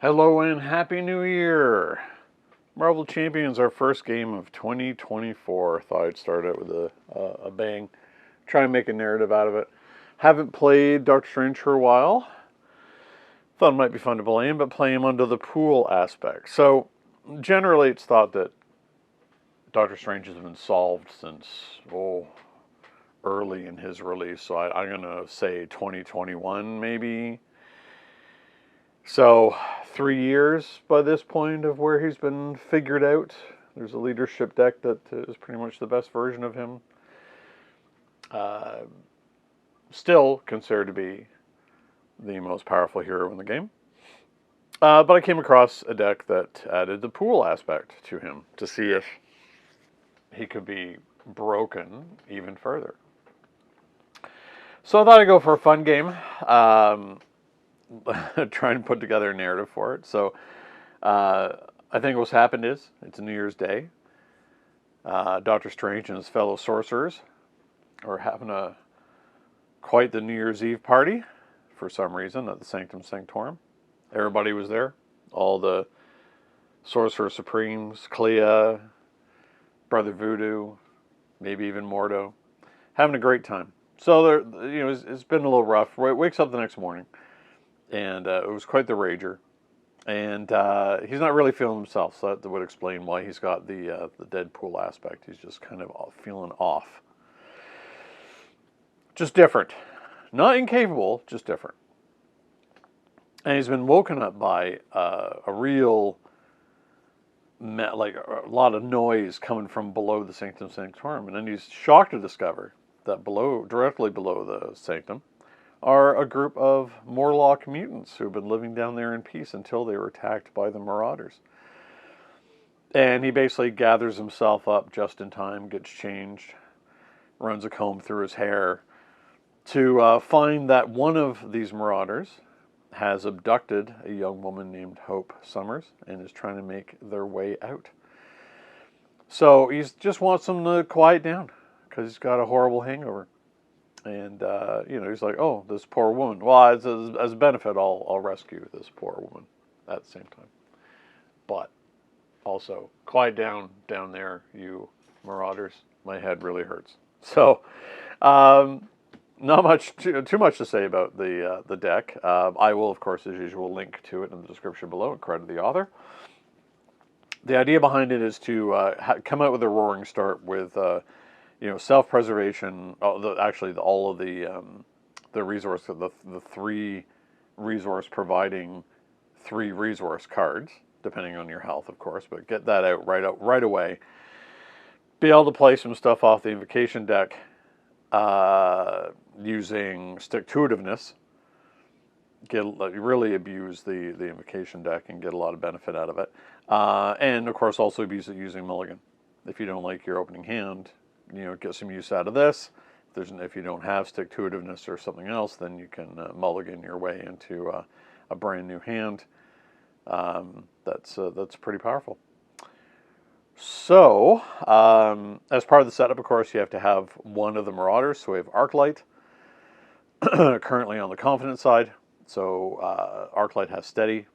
Hello and Happy New Year! Marvel Champions, our first game of 2024. Thought I'd start out with a bang. Try and make a narrative out of it. Haven't played Doctor Strange for a while. Thought it might be fun to play him, but play him under the pool aspect. So, generally it's thought that Doctor Strange has been solved since, early in his release. So I'm going to say 2021 maybe. So, 3 years by this point of where he's been figured out. There's a leadership deck that is pretty much the best version of him. Still considered to be the most powerful hero in the game. But I came across a deck that added the pool aspect to him to see if he could be broken even further. So I thought I'd go for a fun game. Try and put together a narrative for it. So I think what's happened is it's New Year's Day. Doctor Strange and his fellow sorcerers are having quite the New Year's Eve party for some reason at the Sanctum Sanctorum. Everybody was there. All the Sorcerer Supremes, Clea, Brother Voodoo, maybe even Mordo, having a great time. So it's been a little rough. Wakes up the next morning, and it was quite the rager. And he's not really feeling himself, so that would explain why he's got the Deadpool aspect. He's just kind of feeling off. Just different. Not incapable, just different. And he's been woken up by a lot of noise coming from below the Sanctum Sanctorum. And then he's shocked to discover that directly below the Sanctum, are a group of Morlock mutants who have been living down there in peace until they were attacked by the Marauders. And he basically gathers himself up just in time, gets changed, runs a comb through his hair to find that one of these Marauders has abducted a young woman named Hope Summers and is trying to make their way out. So he just wants them to quiet down because he's got a horrible hangover. And, he's like, oh, this poor woman. Well, as a benefit, I'll rescue this poor woman at the same time. But also, quiet down there, you Marauders. My head really hurts. So, not much, too much to say about the deck. I will, of course, as usual, link to it in the description below and credit the author. The idea behind it is to come out with a roaring start with self-preservation. All of the resource, the 3 resource providing 3 resource cards, depending on your health, of course. But get that out right away. Be able to play some stuff off the invocation deck using stick-to-itiveness. Really abuse the invocation deck and get a lot of benefit out of it. And of course, also abuse it using mulligan. If you don't like your opening hand, get some use out of this. If you don't have stick-to-itiveness or something else, then you can mulligan your way into a brand new hand. That's pretty powerful. So, as part of the setup, of course, you have to have one of the Marauders. So we have Arclight, currently on the Confident side. So Arclight has Steady.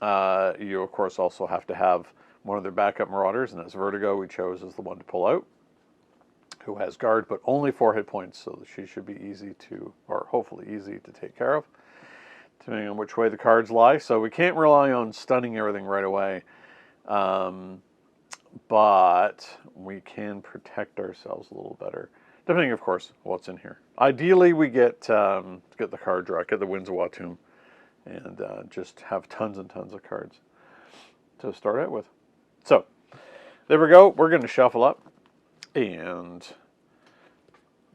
You, of course, also have to have one of their backup Marauders, and that's Vertigo. We chose as the one to pull out, who has Guard, but only 4 hit points, so she should be hopefully easy to take care of, depending on which way the cards lie. So we can't rely on stunning everything right away, but we can protect ourselves a little better, depending, of course, what's in here. Ideally, we get the card draw, get the Winds of Watum, and just have tons and tons of cards to start out with. So, there we go. We're going to shuffle up and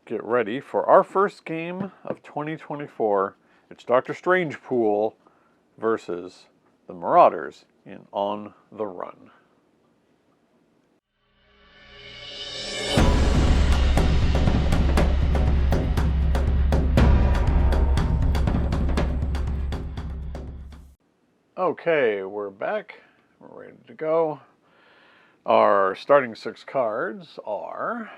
get ready for our first game of 2024. It's Doctor Strange Pool versus the Marauders in On the Run. Okay, we're back. We're ready to go. Our starting 6 cards are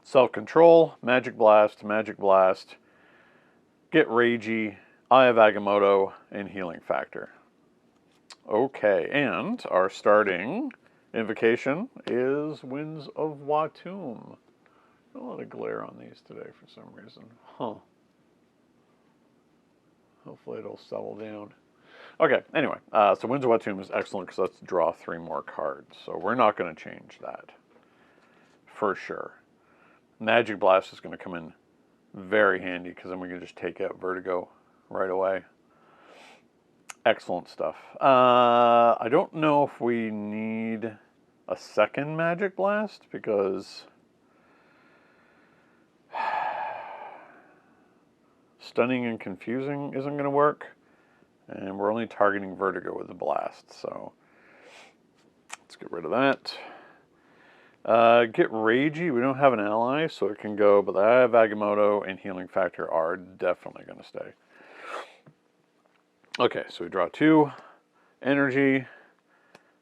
Self-Control, Magic Blast, Get Ragey, Eye of Agamotto, and Healing Factor. Okay, and our starting invocation is Winds of Watum. A lot of glare on these today for some reason. Huh. Hopefully it'll settle down. Okay, anyway, so Winds of Watum is excellent because let's draw 3 more cards. So we're not going to change that, for sure. Magic Blast is going to come in very handy because then we can just take out Vertigo right away. Excellent stuff. I don't know if we need a second Magic Blast because Stunning and Confusing isn't going to work. And we're only targeting Vertigo with the Blast, so let's get rid of that. Get Ragey. We don't have an ally, so it can go, but the Eye of Agamotto and Healing Factor are definitely going to stay. Okay, so we draw 2. Energy.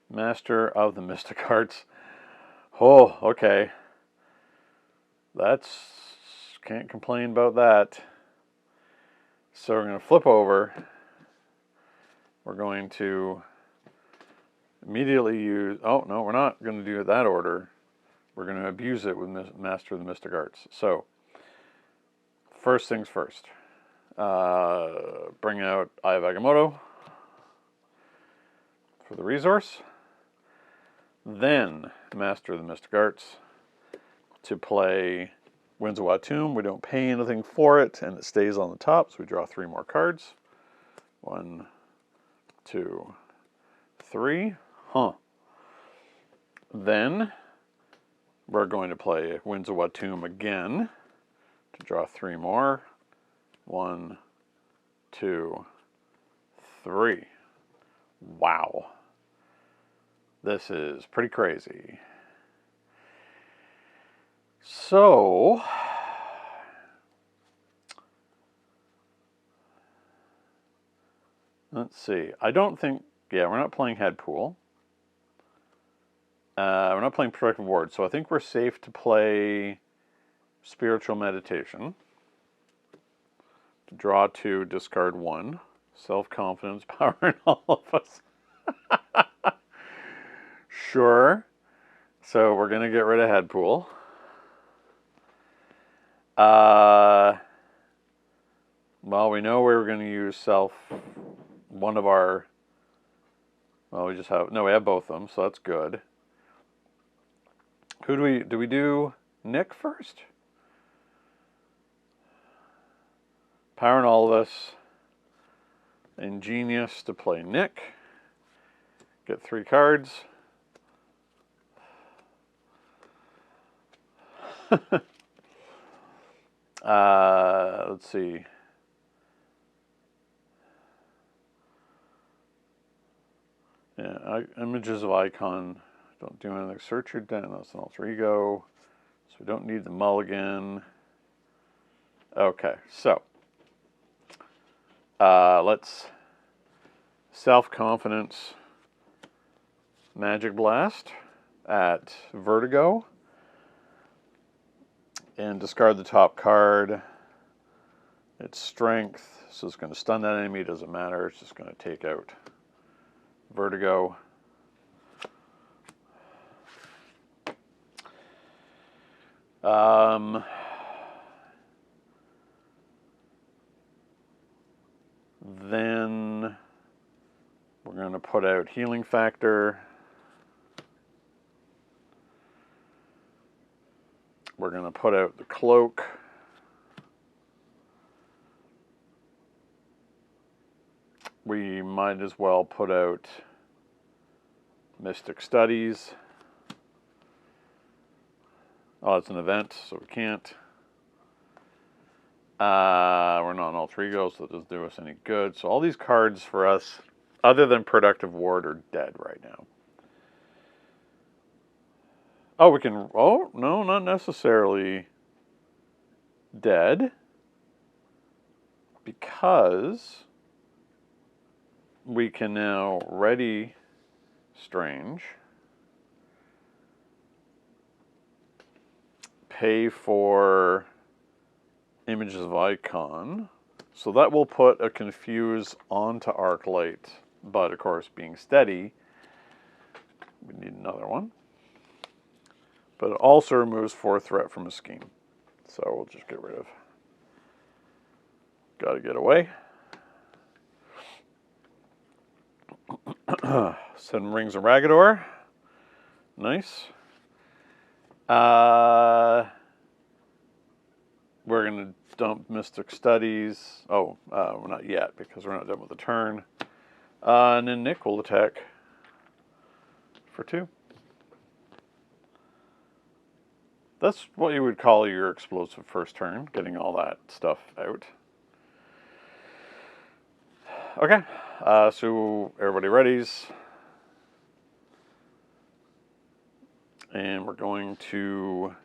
Master of the Mystic Arts. Oh, okay. Can't complain about that. So we're going to flip over. We're going to immediately use... Oh, no, we're not going to do it that order. We're going to abuse it with Master of the Mystic Arts. So, first things first. Bring out Eye of Agamotto for the resource. Then, Master of the Mystic Arts to play Winds of Watum. We don't pay anything for it, and it stays on the top, so we draw 3 more cards. 1, 2, 3. Huh. Then we're going to play Winds of Watum again to draw 3 more. 1, 2, 3. Wow. This is pretty crazy. So, let's see. I don't think... Yeah, we're not playing Head Pool. We're not playing Protective Ward, so I think we're safe to play Spiritual Meditation. Draw 2, discard 1. Self-confidence, power in all of us. Sure. So we're going to get rid of Head Pool. Well, we know we're going to use one of our... Well, we just have... No, we have both of them, so that's good. Who do we do Nick first? Power in all of us. Ingenious to play Nick. Get 3 cards. Let's see. Yeah, images of icon. Don't do anything. Search your den. That's an alter ego. So we don't need the mulligan. Okay, so let's self-confidence Magic Blast at Vertigo and discard the top card. It's strength, so it's going to stun that enemy. Doesn't matter. It's just going to take out Vertigo. Then we're going to put out Healing Factor. We're going to put out the Cloak. We might as well put out Mystic Studies. Oh, it's an event, so we can't. We're not an alter ego, so it doesn't do us any good. So all these cards for us, other than Productive Ward, are dead right now. Oh, we can... Oh, no, not necessarily dead. Because we can now ready Strange. Pay for Images of Icon. So that will put a Confuse onto Arclight But of course, being steady, we need another one. But it also removes 4 threat from a scheme. So we'll just get rid of. Gotta get away. 7 rings of Ragador. Nice. We're going to dump Mystic Studies. Oh, we're not yet because we're not done with the turn. And then Nick will attack for 2. That's what you would call your explosive first turn, getting all that stuff out. Okay, so everybody readies. And we're going to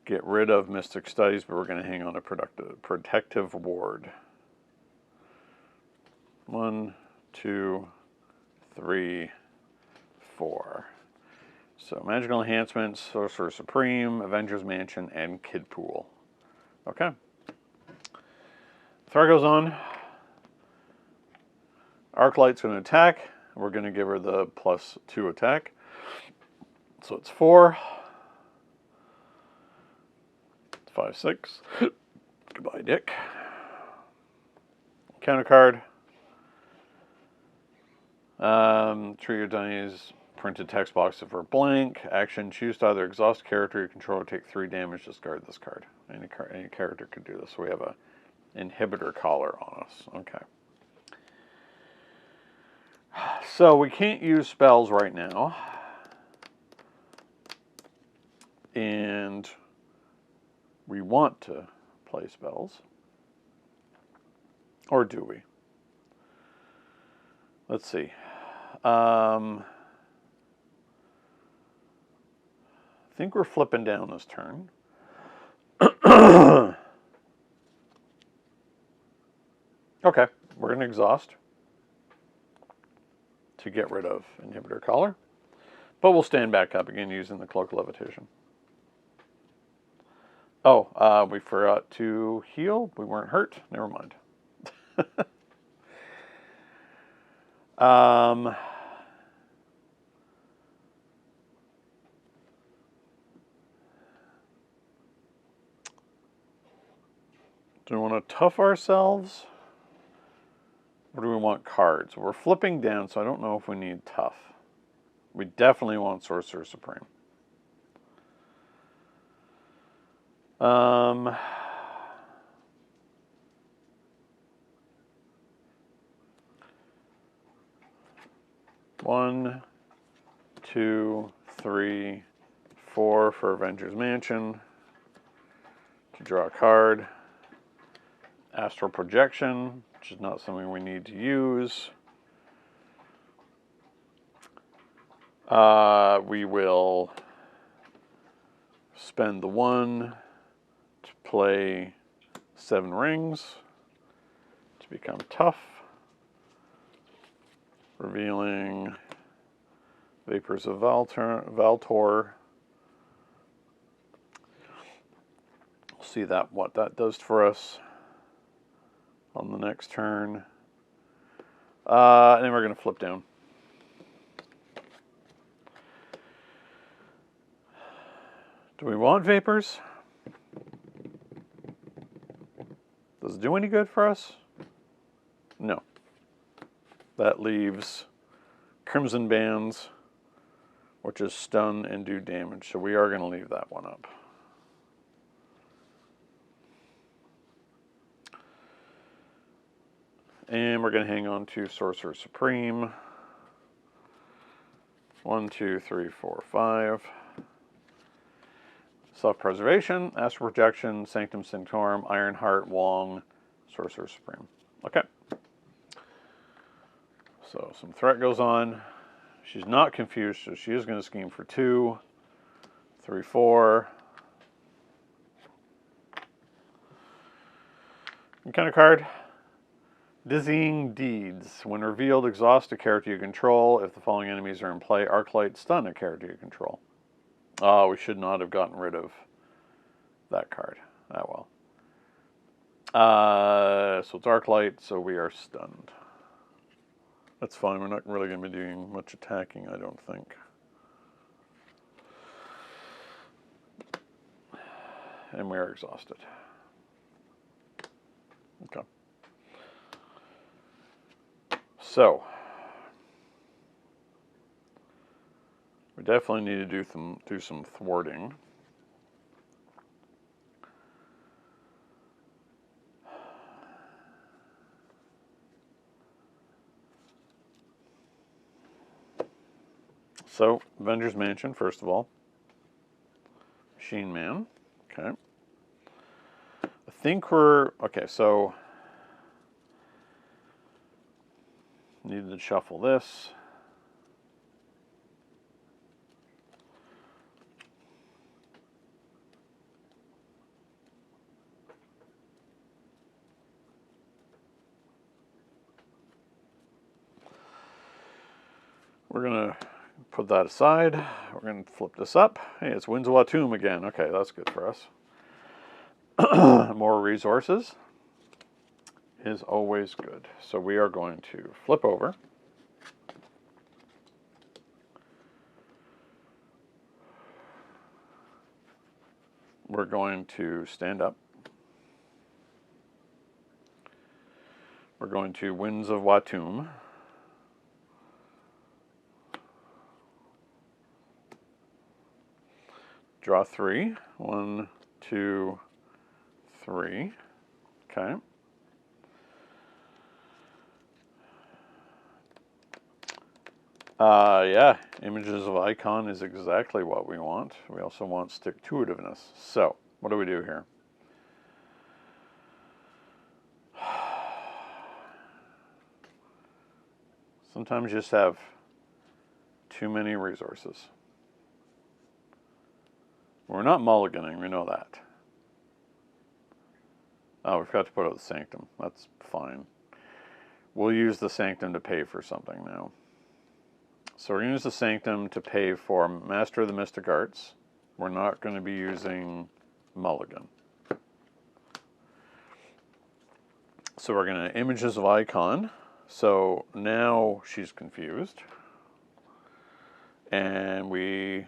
get rid of Mystic Studies, but we're going to hang on a protective ward. 1, 2, 3, 4. So Magical Enhancements, Sorcerer Supreme, Avengers Mansion, and Kid Pool. Okay. Threat goes on. Arclight's going to attack. We're going to give her the +2 attack. So it's 4. 5, 6. Goodbye, Dick. Counter card. Treat your dice printed text box if we're blank. Action, choose to either exhaust character you control or take 3 damage, discard this card. Any character could do this. So we have a inhibitor collar on us. Okay. So we can't use spells right now. And we want to play spells. Or do we? Let's see. I think we're flipping down this turn. Okay, we're going to exhaust to get rid of inhibitor collar. But we'll stand back up again using the Cloak of Levitation. Oh, we forgot to heal. We weren't hurt. Never mind. Do we want to tough ourselves? Or do we want cards? We're flipping down, so I don't know if we need tough. We definitely want Sorcerer Supreme. One, 2, 3, 4 for Avengers Mansion. To draw a card. Astral Projection, which is not something we need to use. We will spend the 1 to play 7 rings to become tough. Revealing Vapors of Valtor. We'll see what that does for us on the next turn. And then we're going to flip down. Do we want Vapors? Does it do any good for us? No. That leaves Crimson Bands, which is stun and do damage. So we are going to leave that one up. And we're going to hang on to Sorcerer Supreme. 1, 2, 3, 4, 5. Self-Preservation, Astral Projection, Sanctum Sanctorum, Ironheart, Wong, Sorcerer Supreme. Okay. So some threat goes on. She's not confused, so she is going to scheme for 2, 3, 4. Encounter card. Dizzying Deeds. When revealed, exhaust a character you control. If the following enemies are in play, Arclight, stun a character you control. Oh, we should not have gotten rid of that card. Oh well. So it's Arclight, so we are stunned. That's fine. We're not really going to be doing much attacking, I don't think. And we are exhausted. Okay. So, we definitely need to do some thwarting. So, Avengers Mansion, first of all. Machine Man. Okay. I think we're... Okay, so... Needed to shuffle this. We're going to put that aside. We're going to flip this up. Hey, it's Winds of Watum again. Okay, that's good for us. More resources is always good. So we are going to flip over. We're going to stand up. We're going to Winds of Watum. Draw 3. 1, 2, 3. Okay. Yeah, images of icon is exactly what we want. We also want stick-to-itiveness. So, what do we do here? Sometimes you just have too many resources. We're not mulliganing, we know that. Oh, we forgot to put out the Sanctum. That's fine. We'll use the Sanctum to pay for something now. So we're going to use the Sanctum to pay for Master of the Mystic Arts. We're not going to be using Mulligan. So we're going to Images of Icon. So now she's confused. And we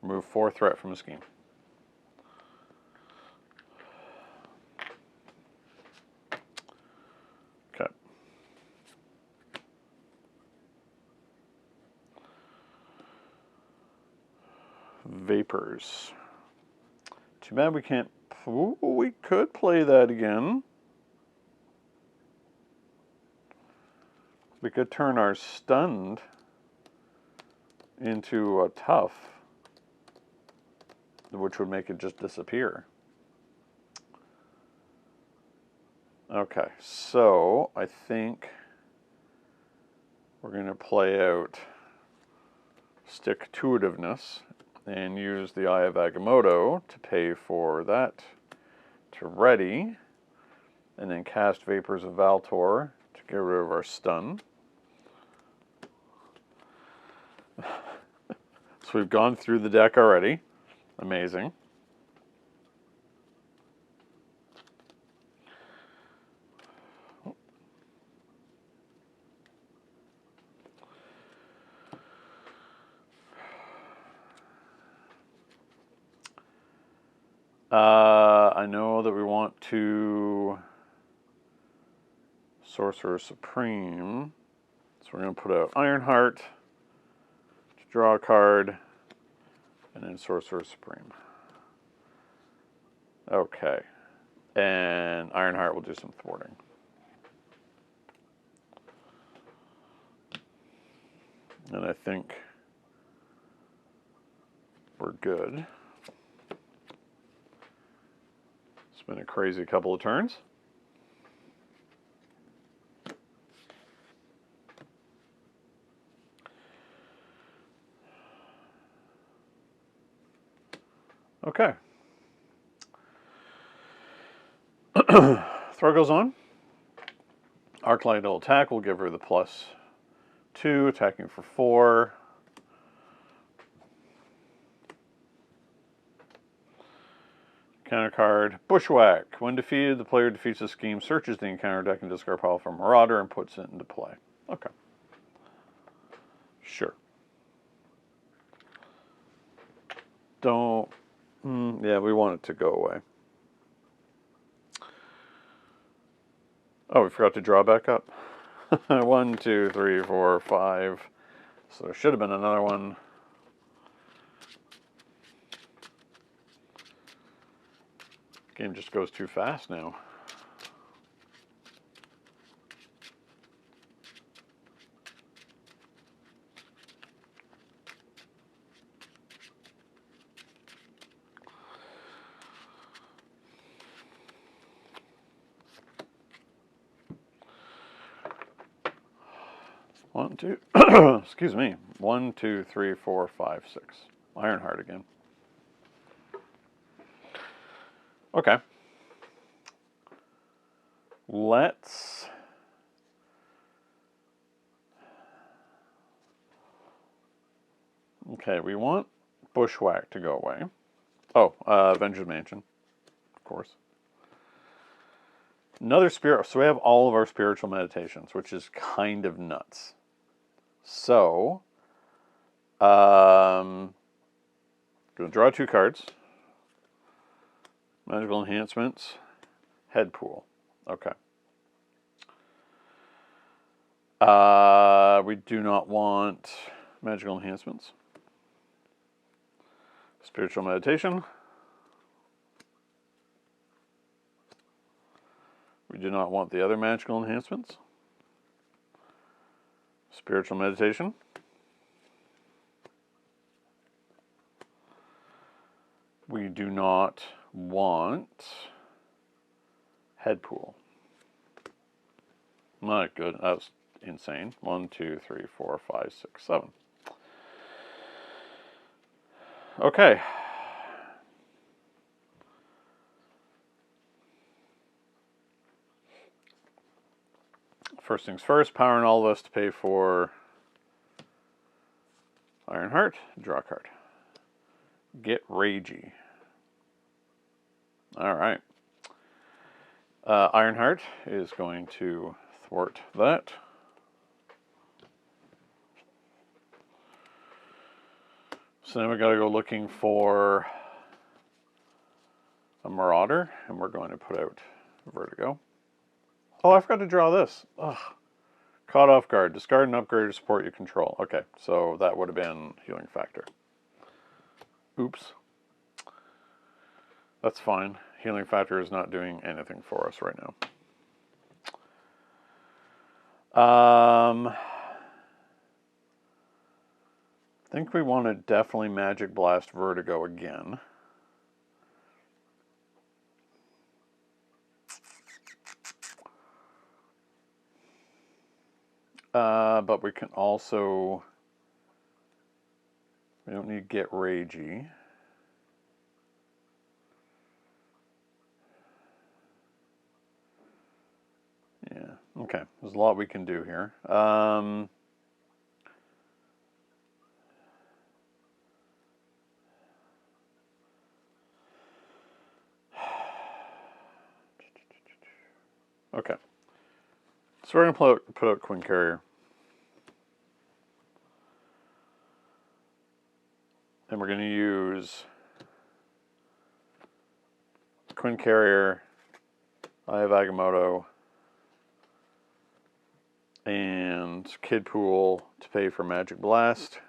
remove 4 threat from the scheme. Okay. Vapors. Too bad we can't... Ooh, we could play that again. We could turn our stunned into a tough, which would make it just disappear. Okay, so I think we're going to play out stick-to-itiveness and use the Eye of Agamotto to pay for that to ready, and then cast Vapors of Valtor to get rid of our stun. So we've gone through the deck already. Amazing. I know that we want to Sorcerer Supreme. So we're going to put out Ironheart to draw a card, and then Sorcerer Supreme. Okay. And Ironheart will do some thwarting. And I think we're good. It's been a crazy couple of turns. Okay. Throw goes on. Arclight will attack. We'll give her the +2, attacking for 4. Counter card, Bushwhack. When defeated, the player defeats the scheme, searches the encounter deck and discard pile for Marauder and puts it into play. Okay. don't... yeah, we want it to go away. Oh, we forgot to draw back up. 1, 2, 3, 4, 5. So there should have been another one. Game just goes too fast now. One, two, excuse me. 1, 2, 3, 4, 5, 6. Ironheart again. Okay. Let's... Okay, we want Bushwhack to go away. Oh, Vengeance Mansion, of course. Another spirit. So we have all of our spiritual meditations, which is kind of nuts. So, going to draw 2 cards. Magical enhancements. Head pool. Okay. We do not want magical enhancements. Spiritual meditation. We do not want the other magical enhancements. Spiritual meditation. We do not want head pool. Not good. That was insane. 1, 2, 3, 4, 5, 6, 7. Okay. First things first, powering all this to pay for Ironheart. Draw a card. Get Ragey. Alright. Ironheart is going to thwart that. So then we got to go looking for a Marauder, and we're going to put out Vertigo. Oh, I forgot to draw this. Ugh. Caught off guard. Discard an upgrade to support you control. Okay, so that would have been Healing Factor. Oops. That's fine. Healing Factor is not doing anything for us right now. I think we want to definitely Magic Blast Vertigo again. But we can also... We don't need Get Ragey. Yeah, okay. There's a lot we can do here. Okay. So we're going to put out Queen Carrier. And we're going to use Queen Carrier, Eye of Agamotto, and Kid Pool to pay for Magic Blast.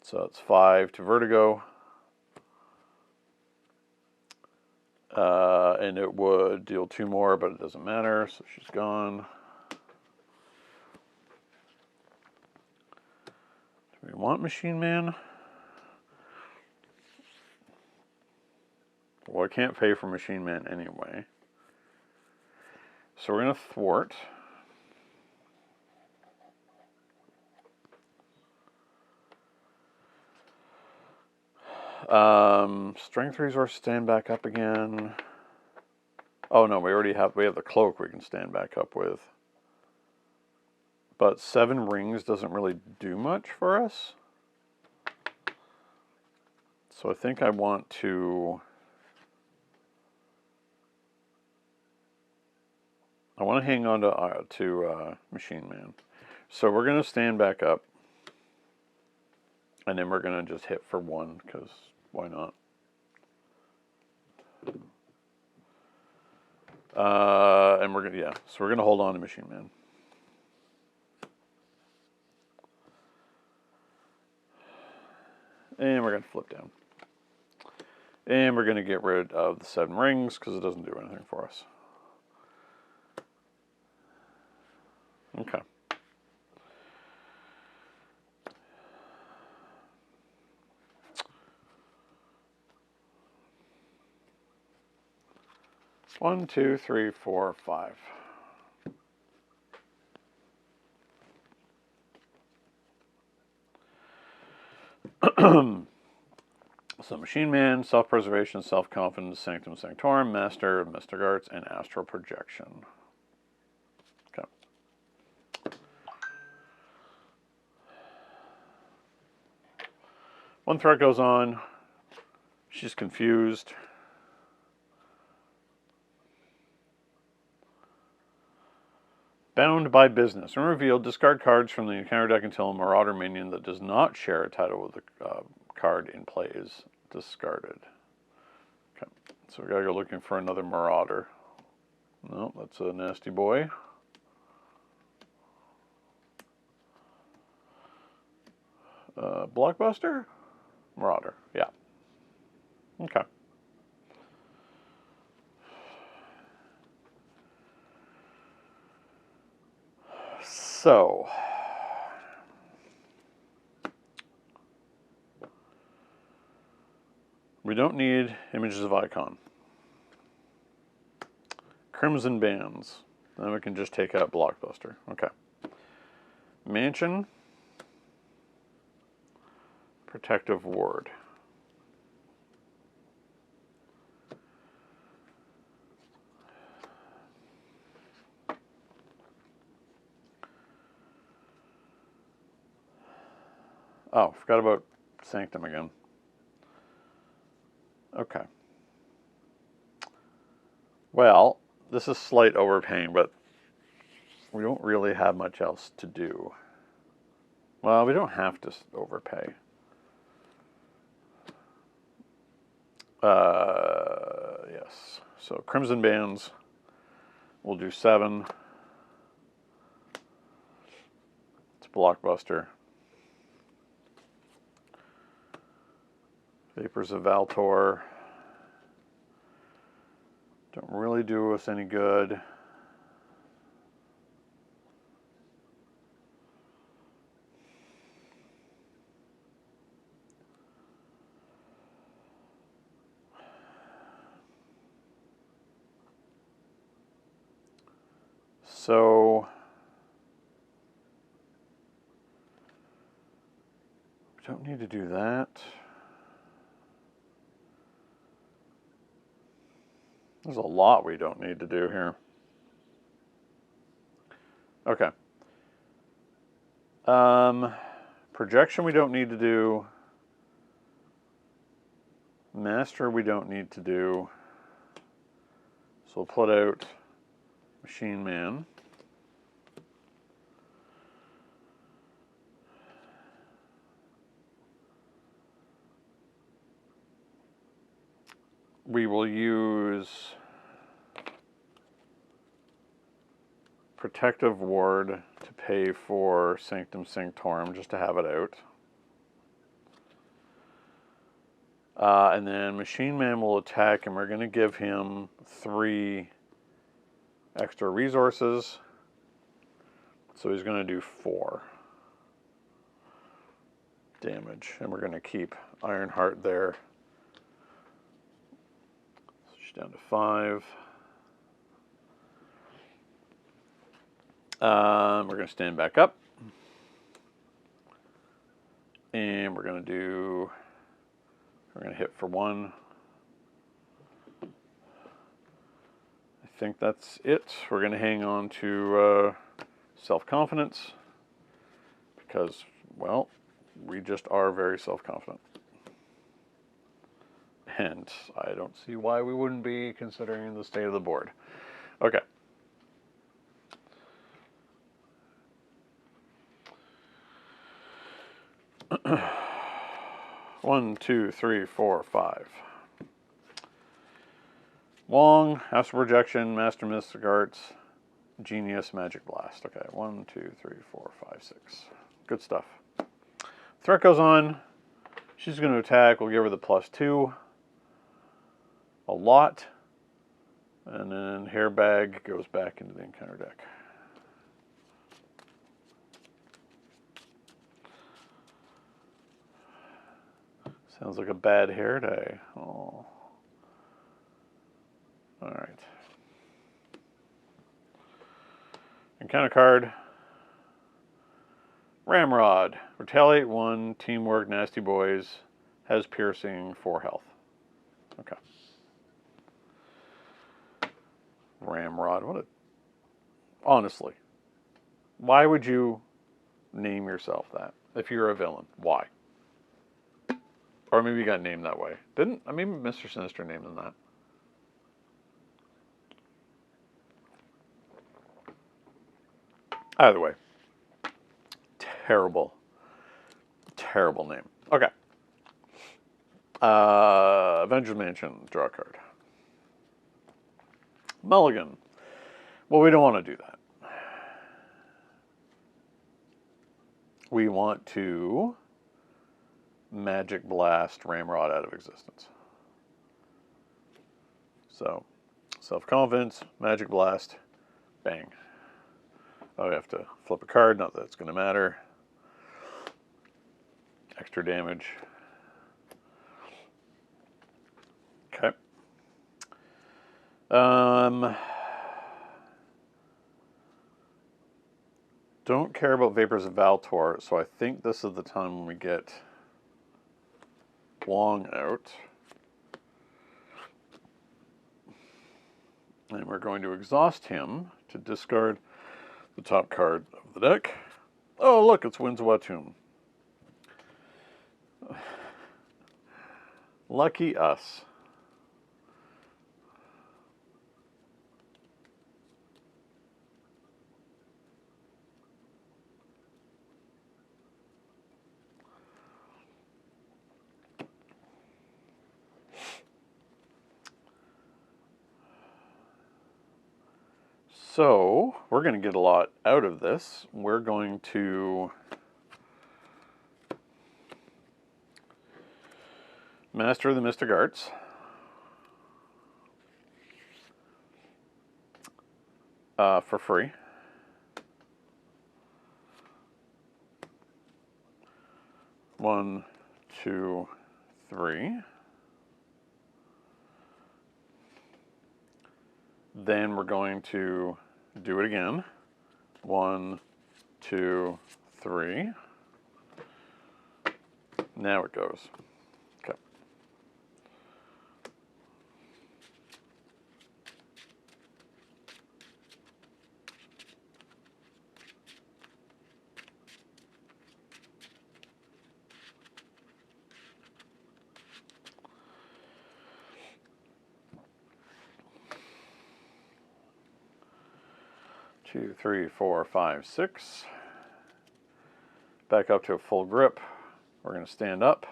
So it's 5 to Vertigo. And it would deal 2 more, but it doesn't matter, so she's gone. Do we want Machine Man? Well, I can't pay for Machine Man anyway. So we're going to thwart. Strength resource, stand back up again. Oh no, we have the cloak we can stand back up with. But 7 rings doesn't really do much for us. So I think I want to... I want to hang on to Machine Man. So we're going to stand back up. And then we're going to just hit for 1, because why not? And we're going to, yeah, so we're going to hold on to Machine Man. And we're going to flip down. And we're going to get rid of the 7 rings, because it doesn't do anything for us. Okay. One, two, three, four, 5. So Machine Man, Self-Preservation, Self-Confidence, Sanctum Sanctorum, Master of Mystic Arts, and Astral Projection. Okay. One threat goes on. She's confused. Bound by business. When revealed, discard cards from the encounter deck until a Marauder minion that does not share a title with the card in play is discarded. Okay, so we gotta go looking for another Marauder. No, that's a nasty boy. Blockbuster? Marauder, yeah. Okay. So, we don't need Images of Icon. Crimson Bands. Then we can just take out Blockbuster. Okay. Mansion. Protective Ward. Oh, forgot about Sanctum again. Okay. Well, this is slight overpaying, but we don't really have much else to do. Well, we don't have to overpay. Yes. So Crimson Bands, we'll do 7. It's Blockbuster. Vapors of Valtor. Don't really do us any good. So we don't need to do that. There's a lot we don't need to do here. Okay. Projection we don't need to do. Master we don't need to do. So we'll put out Machine Man. We will use Protective Ward to pay for Sanctum Sanctorum, just to have it out. And then Machine Man will attack, and we're going to give him 3 extra resources. So he's going to do 4 damage, and we're going to keep Ironheart there. So she's down to 5. We're going to stand back up. And we're going to hit for 1. I think that's it. We're going to hang on to self-confidence because, well, we just are very self-confident. And I don't see why we wouldn't be, considering the state of the board. Okay. 1, 2, 3, 4, 5. Long, Astral Projection, Master Mystic Arts, Genius, Magic Blast. Okay, 1, 2, 3, 4, 5, 6. Good stuff. Threat goes on. She's going to attack. We'll give her the +2. A lot. And then Hairbag goes back into the encounter deck. Sounds like a bad hair day. Oh. Alright. Encounter card. Ramrod. Retaliate 1. Teamwork. Nasty Boys. Has piercing. 4 health. Okay. Ramrod. What a... Honestly. Why would you name yourself that? If you're a villain. Why? Or maybe you got named that way. Didn't... I mean, Mr. Sinister named them that. Either way. Terrible. Terrible name. Okay. Avengers Mansion. Draw a card. Mulligan. Well, we don't want to do that. We want to Magic Blast Ramrod out of existence. So, self-confidence, Magic Blast, bang. Oh, we have to flip a card, not that it's going to matter. Extra damage. Okay. Don't care about Vapors of Valtor, so I think this is the time when we get Long out. And we're going to exhaust him to discard the top card of the deck. Oh, look, it's Winds of Watum. Lucky us. So, we're going to get a lot out of this. We're going to Master the Mystic Arts. For free. One, two, three. Then we're going to do it again. 1, 2, 3. Now it goes. Okay. Two, three, four, five, 6. Back up to a full grip. We're going to stand up.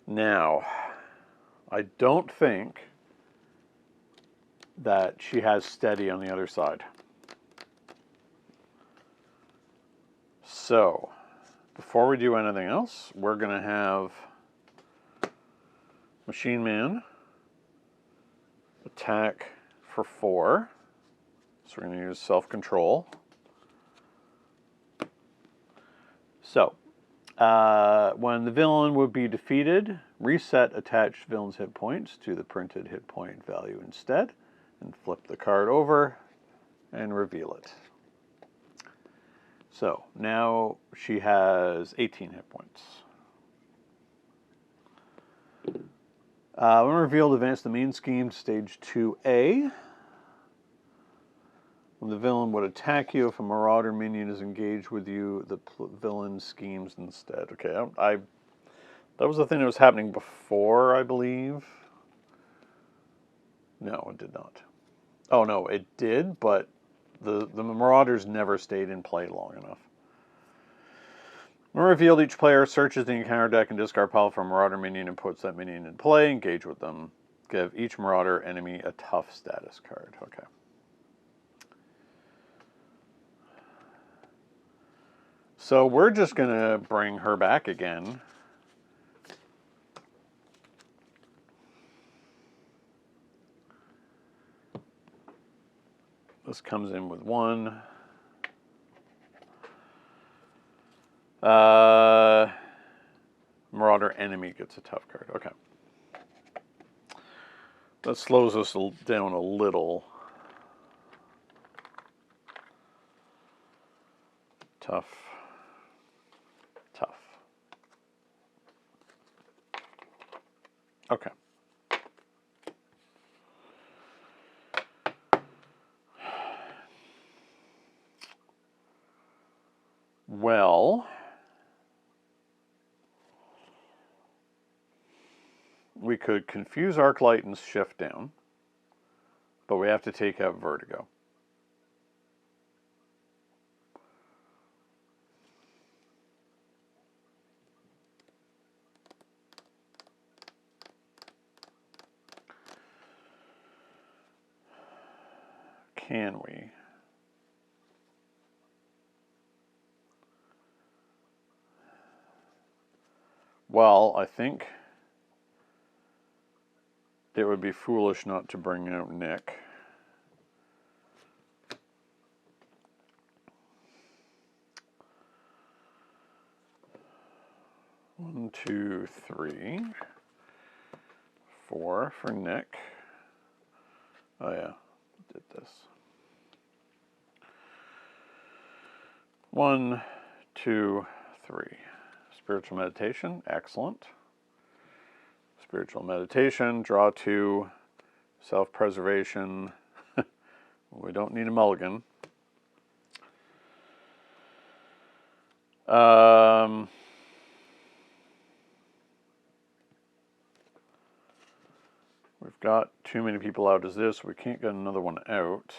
Now, I don't think that she has steady on the other side. So, before we do anything else, we're going to have Machine Man attack for 4. So we're going to use self-control. So, when the villain would be defeated, reset attached villain's hit points to the printed hit point value instead, and flip the card over and reveal it. So, now she has 18 hit points. When revealed, advance the main scheme to stage 2A. When the villain would attack you, if a Marauder minion is engaged with you, the villain schemes instead. Okay, that was the thing that was happening before, I believe. No, it did not. Oh, no, it did, but the Marauders never stayed in play long enough. When revealed, each player searches the encounter deck and discard pile for a Marauder minion and puts that minion in play. Engage with them. Give each Marauder enemy a tough status card. Okay. So we're just going to bring her back again. This comes in with 1. Marauder enemy gets a tough card. Okay. That slows us down a little. Tough. Tough. Okay. Well, we could confuse Arclight and shift down, but we have to take out Vertigo. Can we? Well, I think it would be foolish not to bring out Nick. One, 2, 3, 4 for Nick. Oh yeah, did this. 1, 2, 3. Spiritual meditation, excellent. Spiritual meditation, draw 2, self-preservation. We don't need a mulligan. We've got too many people out as this. We can't get another one out.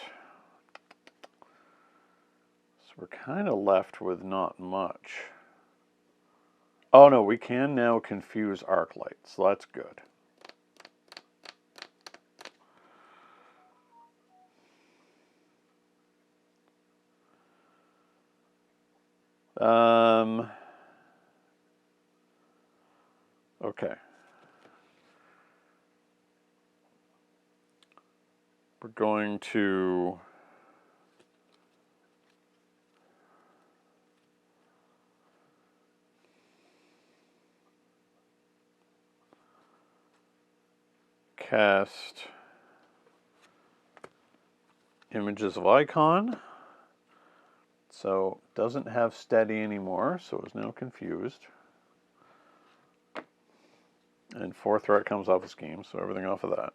So we're kind of left with not much. Oh no, we can now confuse Arclight, so that's good. Okay. We're going to cast Images of Icon. So it doesn't have steady anymore, so it's now confused. And 4 threat comes off the scheme, so everything off of that.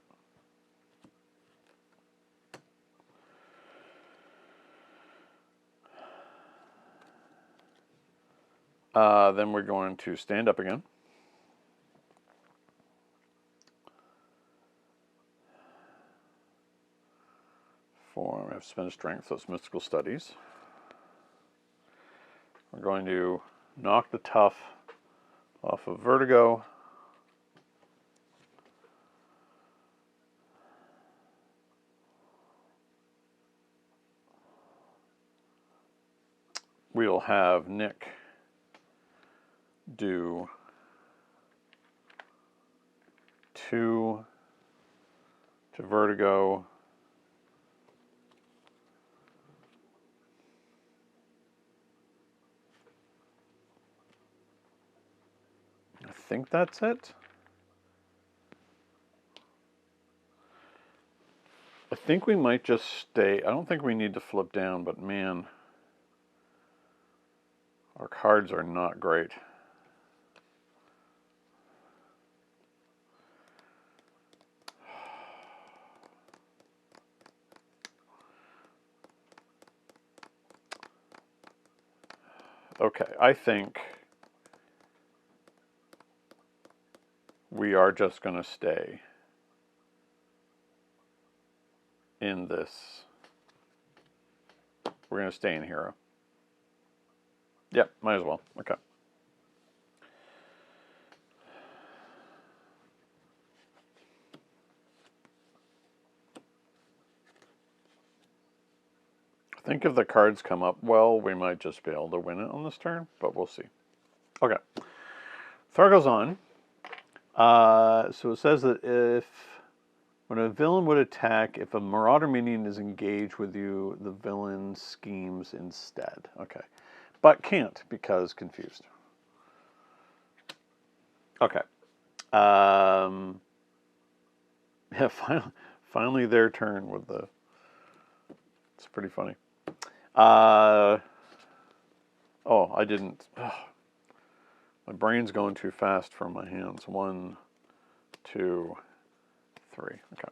Then we're going to stand up again. I have to spend a strength, so it's mystical studies. We're going to knock the tough off of Vertigo. We'll have Nick do 2 to Vertigo. I think that's it. I think we might just stay. I don't think we need to flip down, but man, our cards are not great. Okay, I think we are just going to stay in this We're going to stay in hero. Yep, might as well. Okay. I think if the cards come up well, we might just be able to win it on this turn, but we'll see. Okay. Thor goes on. So it says that when a villain would attack, if a Marauder minion is engaged with you, the villain schemes instead. Okay. But can't because confused. Okay. Yeah, finally their turn with the... It's pretty funny. Oh, I didn't... My brain's going too fast for my hands. 1, 2, 3. Okay.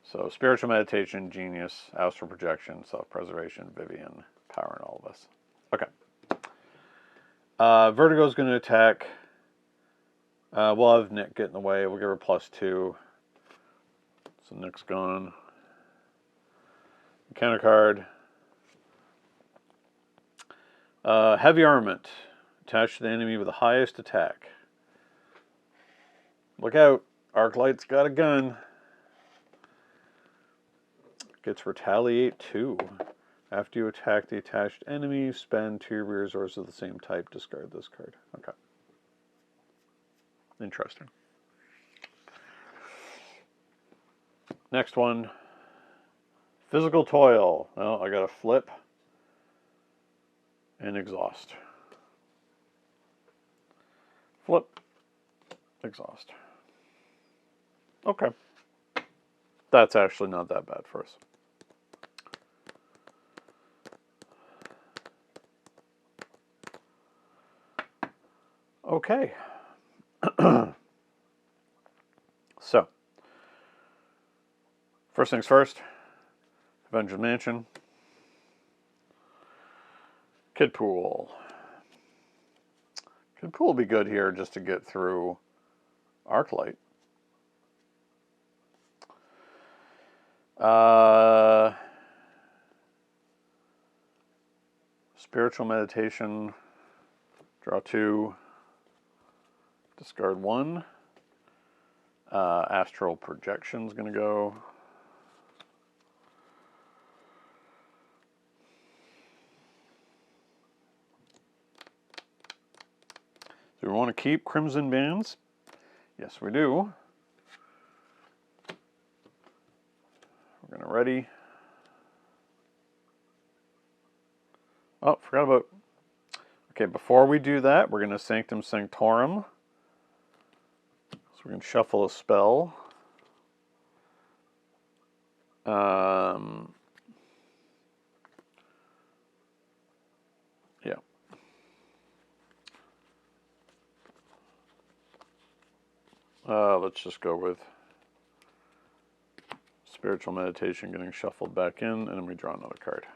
So, spiritual meditation, genius, astral projection, self-preservation, Vivian, power in all of us. Okay. Vertigo's going to attack. We'll have Nick get in the way. We'll give her +2. So Nick's gone. Counter card. Heavy armament. Attached to the enemy with the highest attack. Look out. Arclight's got a gun. Gets retaliate 2. After you attack the attached enemy, spend 2 resources of the same type. Discard this card. Okay. Interesting. Next one. Physical toil. Well, I got a flip and exhaust. Flip, exhaust. Okay. That's actually not that bad for us. Okay. So, first things first, Avengers Mansion, Kid Pool. Kid Pool will be good here just to get through Arclight. Spiritual meditation, draw 2, discard 1. Astral projection's going to go. Do we want to keep Crimson Bands? Yes, we do. We're going to ready. Oh, forgot about... Okay, before we do that, we're going to Sanctum Sanctorum. So we can shuffle a spell. Yeah. Let's just go with Spiritual Meditation getting shuffled back in, and then we draw another card.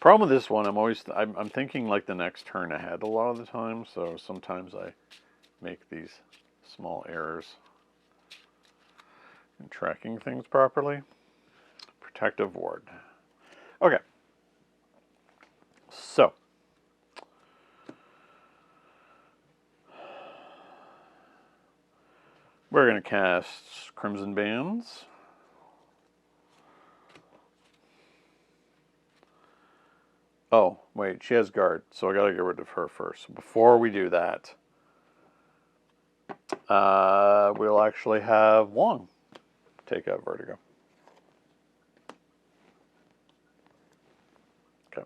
Problem with this one, I'm thinking like the next turn ahead a lot of the time, so sometimes I make these small errors in tracking things properly. Protective Ward. Okay. So. We're going to cast Crimson Bands. Oh, wait, she has guard, so I got to get rid of her first. Before we do that, we'll actually have Wong take out Vertigo. Okay.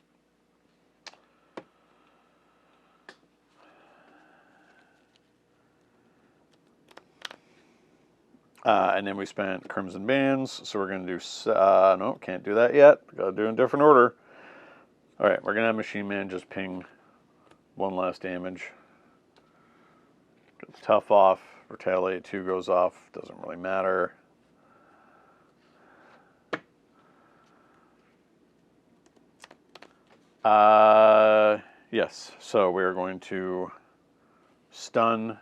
And then we spent Crimson Bands, so we're going to do... no, can't do that yet. Got to do it in a different order. Alright, we're going to have Machine Man just ping 1 last damage. Gets Tough off. Retaliate 2 goes off. Doesn't really matter. Yes, so we're going to stun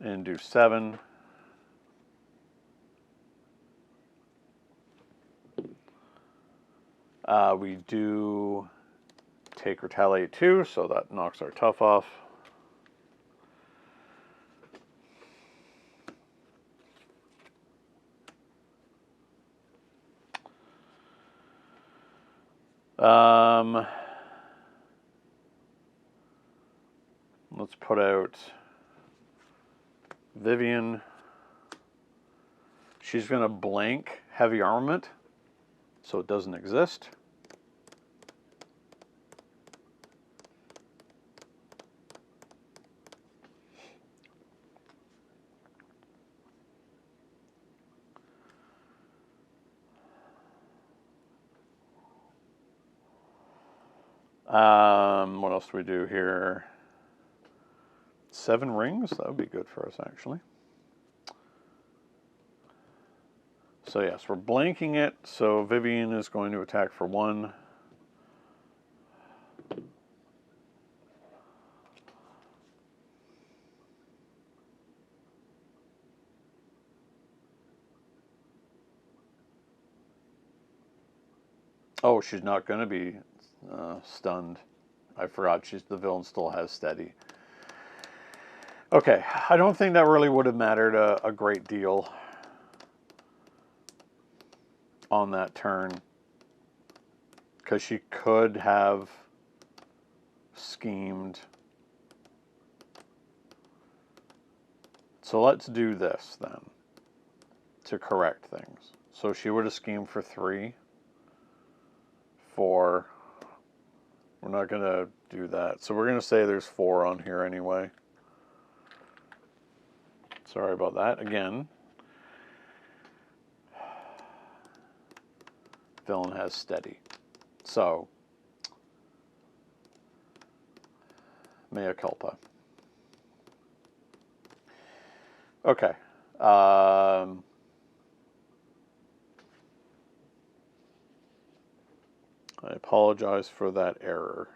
and do 7. We do take retaliate 2, so that knocks our tough off. Let's put out Vivian. She's going to blank heavy armament, so it doesn't exist. What else do we do here? 7 rings? That would be good for us, actually. So yes, we're blanking it, so Vivian is going to attack for 1. Oh, she's not going to be stunned. I forgot the villain still has steady. Okay, I don't think that really would have mattered a great deal on that turn, because she could have schemed. So let's do this then to correct things. So she would have schemed for 3, 4. We're not going to do that. So we're going to say there's 4 on here anyway. Sorry about that again. Villain has steady. So, mea culpa. Okay. I apologize for that error.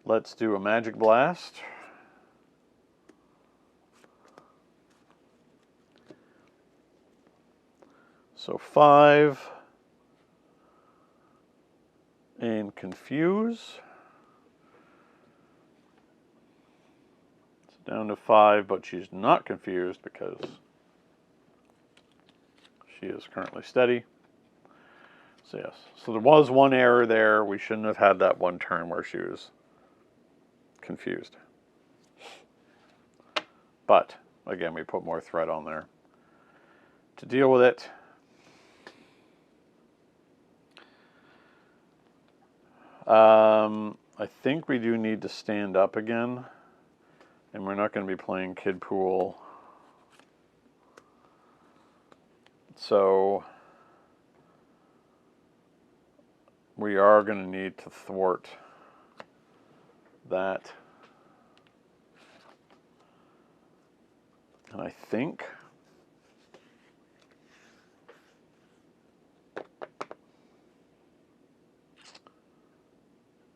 Let's do a magic blast. So 5 and confuse. It's down to 5, but she's not confused because she is currently steady. So yes, so there was one error there. We shouldn't have had that one turn where she was confused. But again, we put more threat on there to deal with it. I think we do need to stand up again, and we're not going to be playing Kid Pool. So we are going to need to thwart that. And I think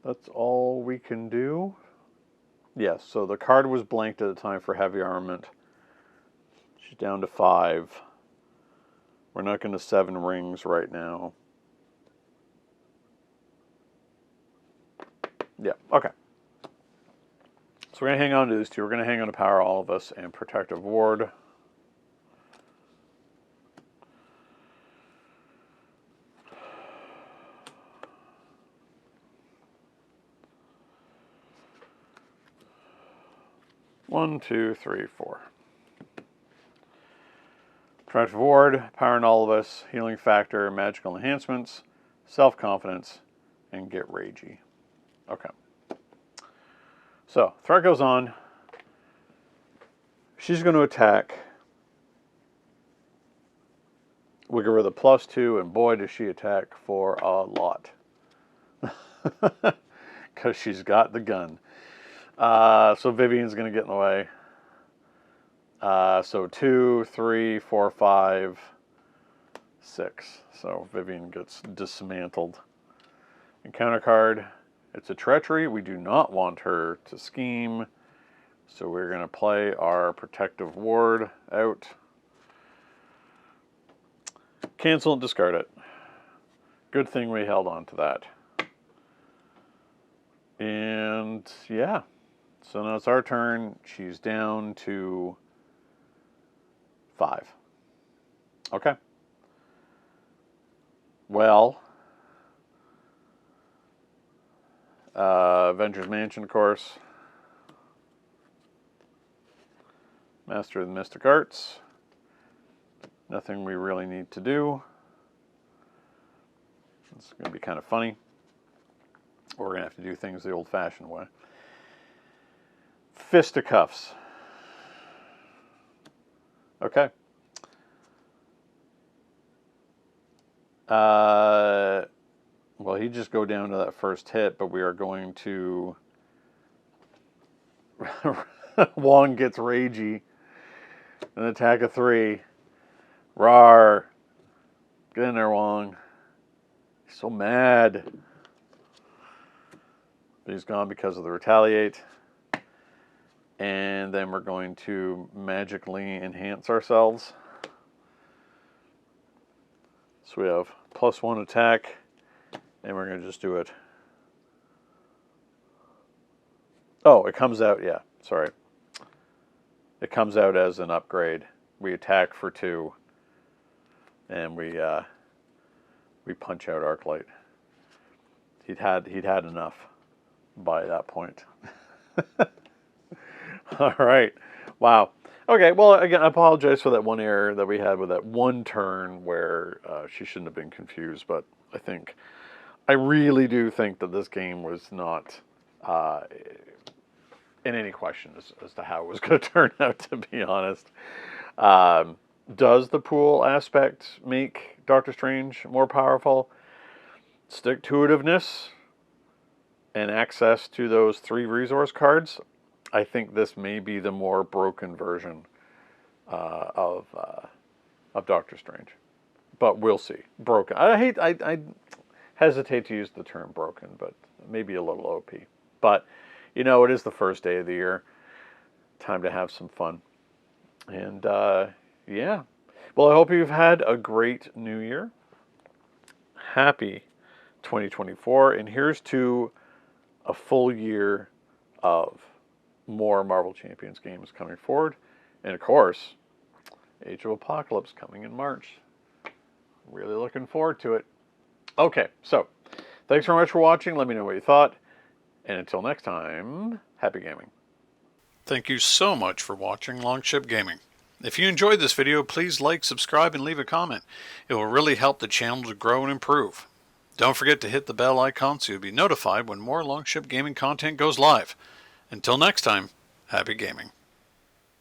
that's all we can do. Yes, so the card was blanked at the time for heavy armament. She's down to 5. We're not going to 7 rings right now. Yeah, okay. So we're going to hang on to these 2. We're going to hang on to Power All of Us and Protective Ward. One, 2, 3, 4. Protective Ward, Power in All of Us, Healing Factor, Magical Enhancements, Self-Confidence, and Get Ragey. Okay. So, threat goes on. She's going to attack. We give her the +2, and boy, does she attack for a lot. Because she's got the gun. So Vivian's going to get in the way. So 2, 3, 4, 5, 6. So Vivian gets dismantled. Encounter card. It's a treachery. We do not want her to scheme. So we're going to play our Protective Ward out. cancel and discard it. Good thing we held on to that. And yeah, so now it's our turn. She's down to 5. Okay. Well, Avengers Mansion, of course. Master of the Mystic Arts. Nothing we really need to do. It's going to be kind of funny. We're going to have to do things the old-fashioned way. Fisticuffs. Okay. Well, he'd just go down to that first hit, but we are going to... Wong gets ragey. An attack of 3. Rawr. Get in there, Wong. He's so mad. But he's gone because of the retaliate. And then we're going to magically enhance ourselves. So we have +1 attack. And we're going to just do it. Oh, it comes out, yeah, sorry. It comes out as an upgrade. We attack for 2. And we punch out Arclight. He'd had enough by that point. All right. Wow. Okay, well, again, I apologize for that one error that we had with that one turn where she shouldn't have been confused, but I really do think that this game was not in any question as to how it was going to turn out, to be honest. Does the pool aspect make Doctor Strange more powerful? Stick-to-itiveness and access to those 3 resource cards, I think this may be the more broken version of Doctor Strange. But we'll see. Broken. I hesitate to use the term broken, but maybe a little OP. But, you know, it is the first day of the year. Time to have some fun. And, yeah. Well, I hope you've had a great new year. Happy 2024. And here's to a full year of more Marvel Champions games coming forward. And, of course, Age of Apocalypse coming in March. Really looking forward to it. Okay, so thanks very much for watching. Let me know what you thought. And until next time, happy gaming. Thank you so much for watching Longship Gaming. If you enjoyed this video, please like, subscribe, and leave a comment. It will really help the channel to grow and improve. Don't forget to hit the bell icon so you'll be notified when more Longship Gaming content goes live. Until next time, happy gaming.